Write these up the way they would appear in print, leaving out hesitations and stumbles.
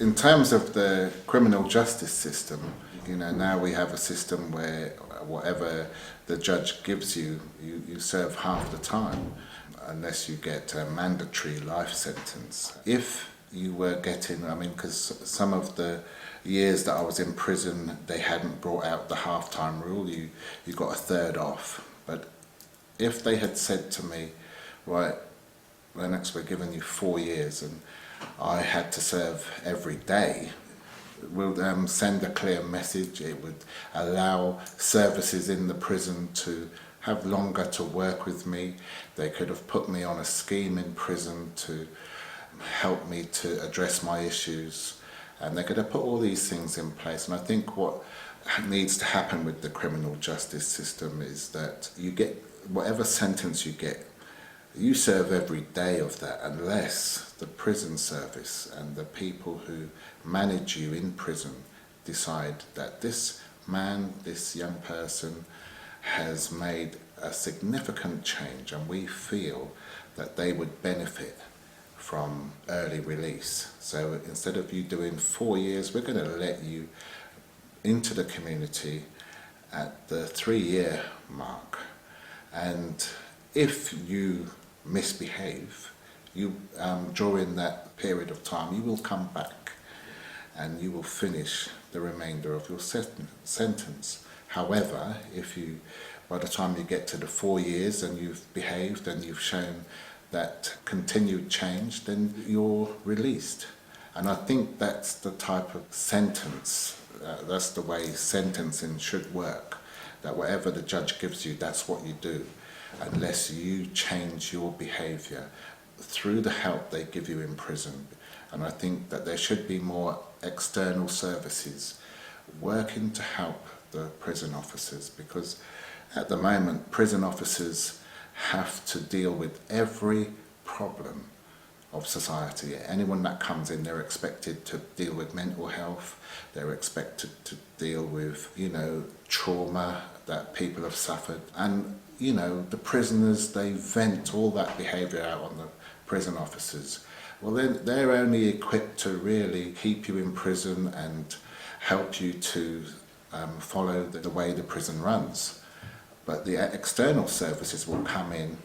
In terms of the criminal justice system, now we have a system where whatever the judge gives you, you serve half the time, unless you get a mandatory life sentence. If you were getting, because some of the years that I was in prison, they hadn't brought out the half-time rule, you got a third off. But if they had said to me, right, Lennox, we're giving you 4 years, and I had to serve every day, it would send a clear message. It would allow services in the prison to have longer to work with me. They could have put me on a scheme in prison to help me to address my issues, and they could have put all these things in place. And I think what needs to happen with the criminal justice system is that you get whatever sentence you get, you serve every day of that, unless the prison service and the people who manage you in prison decide that this man, this young person, has made a significant change, and we feel that they would benefit from early release. So instead of you doing 4 years, we're going to let you into the community at the 3-year mark. And if you misbehave, during that period of time, you will come back and you will finish the remainder of your sentence. However, by the time you get to the 4 years and you've behaved and you've shown that continued change, then you're released. And I think that's the type of sentence, that's the way sentencing should work, that whatever the judge gives you, that's what you do, unless you change your behaviour through the help they give you in prison. And I think that there should be more external services working to help the prison officers, because at the moment prison officers have to deal with every problem of society. Anyone that comes in, they're expected to deal with mental health, they're expected to deal with, trauma that people have suffered. And, the prisoners, they vent all that behaviour out on the prison officers. Well, they're only equipped to really keep you in prison and help you to follow the way the prison runs. But the external services will come in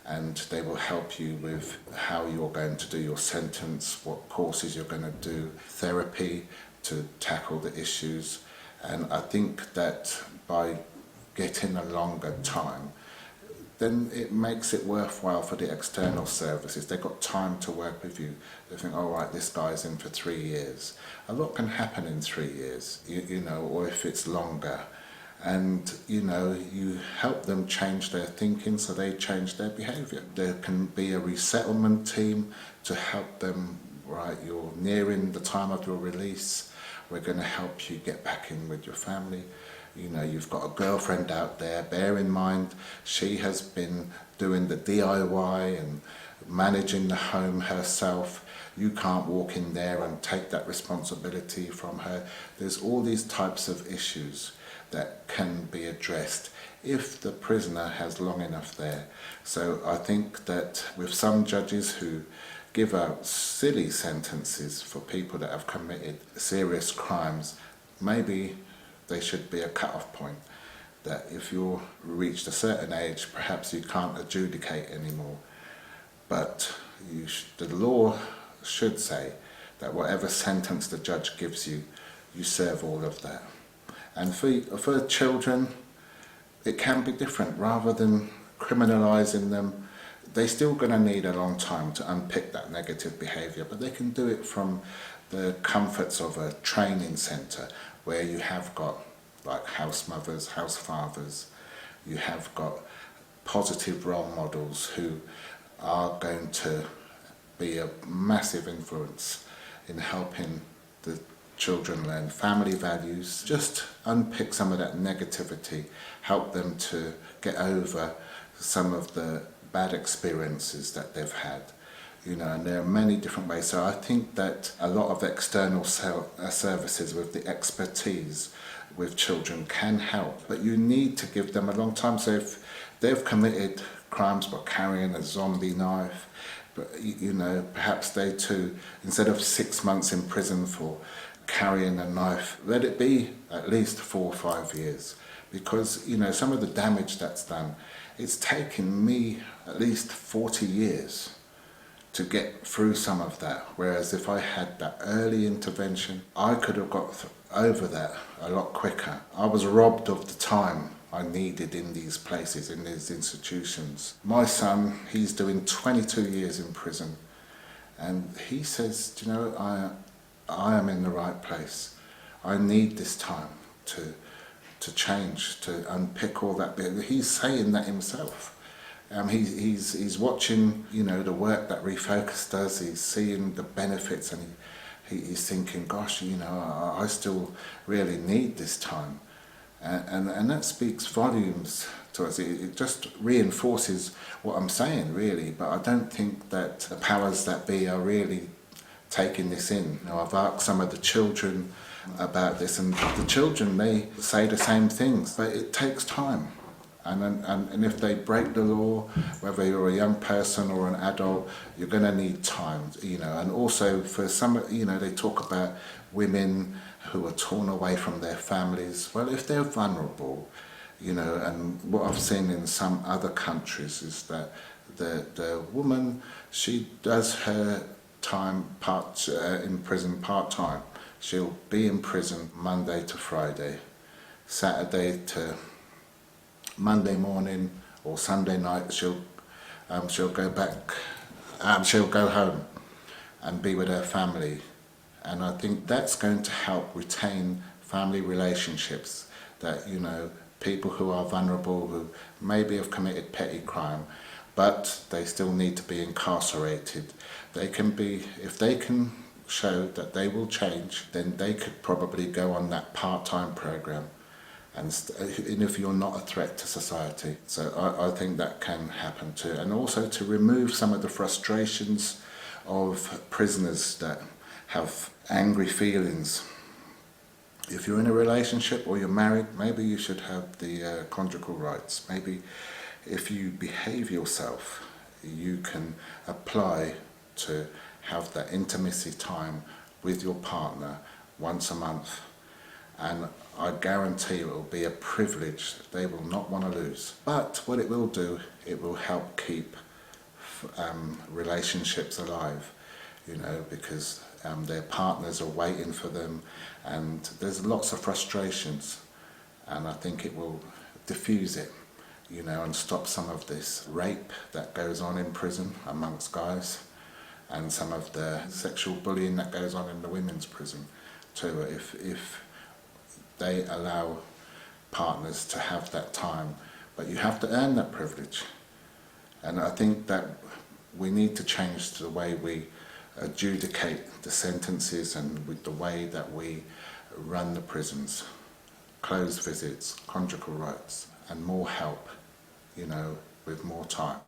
and they will help you with how you're going to do your sentence, what courses you're going to do, therapy to tackle the issues. And I think that by getting a longer time, then it makes it worthwhile for the external services. They've got time to work with you. They think, all right, this guy's in for 3 years. A lot can happen in 3 years, or if it's longer. And, you help them change their thinking so they change their behaviour. There can be a resettlement team to help them, right, you're nearing the time of your release. We're going to help you get back in with your family. You've got a girlfriend out there, bear in mind, she has been doing the DIY and managing the home herself. You can't walk in there and take that responsibility from her. There's all these types of issues that can be addressed if the prisoner has long enough there. So I think that with some judges who give out silly sentences for people that have committed serious crimes, maybe there should be a cut-off point, that if you're reached a certain age, perhaps you can't adjudicate anymore. But the law should say that whatever sentence the judge gives you, you serve all of that. And for children, it can be different. Rather than criminalising them, they're still going to need a long time to unpick that negative behaviour, but they can do it from the comforts of a training centre where you have got like house mothers, house fathers, you have got positive role models who are going to be a massive influence in helping the children learn family values, just unpick some of that negativity, help them to get over some of the bad experiences that they've had. And there are many different ways. So I think that a lot of external services with the expertise with children can help, but you need to give them a long time. So if they've committed crimes by carrying a zombie knife, But perhaps they too, instead of 6 months in prison for carrying a knife, let it be at least 4 or 5 years. Because, some of the damage that's done, it's taken me at least 40 years to get through some of that. Whereas if I had that early intervention, I could have got over that a lot quicker. I was robbed of the time I needed in these places, in these institutions. My son, he's doing 22 years in prison, and he says, I am in the right place. I need this time to change, to unpick all that bit. He's saying that himself. He's watching, the work that Refocus does. He's seeing the benefits, and he's thinking, gosh, I still really need this time. And that speaks volumes to us. It just reinforces what I'm saying, really. But I don't think that the powers that be are really taking this in. I've asked some of the children about this, and the children, they say the same things. But it takes time. And if they break the law, whether you're a young person or an adult, you're going to need time, And also for some, they talk about women who are torn away from their families. Well, if they're vulnerable, and what I've seen in some other countries is that the woman, she does her time in prison part-time. She'll be in prison Monday to Friday, Saturday to Monday morning or Sunday night. She'll go back. She'll go home and be with her family, and I think that's going to help retain family relationships. That people who are vulnerable, who maybe have committed petty crime, but they still need to be incarcerated. They can be, if they can show that they will change, then they could probably go on that part-time program. And if you're not a threat to society. So I think that can happen too. And also to remove some of the frustrations of prisoners that have angry feelings. If you're in a relationship or you're married, maybe you should have the conjugal rights. Maybe if you behave yourself, you can apply to have that intimacy time with your partner once a month. And I guarantee it will be a privilege they will not want to lose. But what it will do, it will help keep relationships alive, because their partners are waiting for them, and there's lots of frustrations, and I think it will diffuse it, and stop some of this rape that goes on in prison amongst guys, and some of the sexual bullying that goes on in the women's prison too. If they allow partners to have that time, but you have to earn that privilege. And I think that we need to change the way we adjudicate the sentences and with the way that we run the prisons. Closed visits, conjugal rights, and more help, with more time.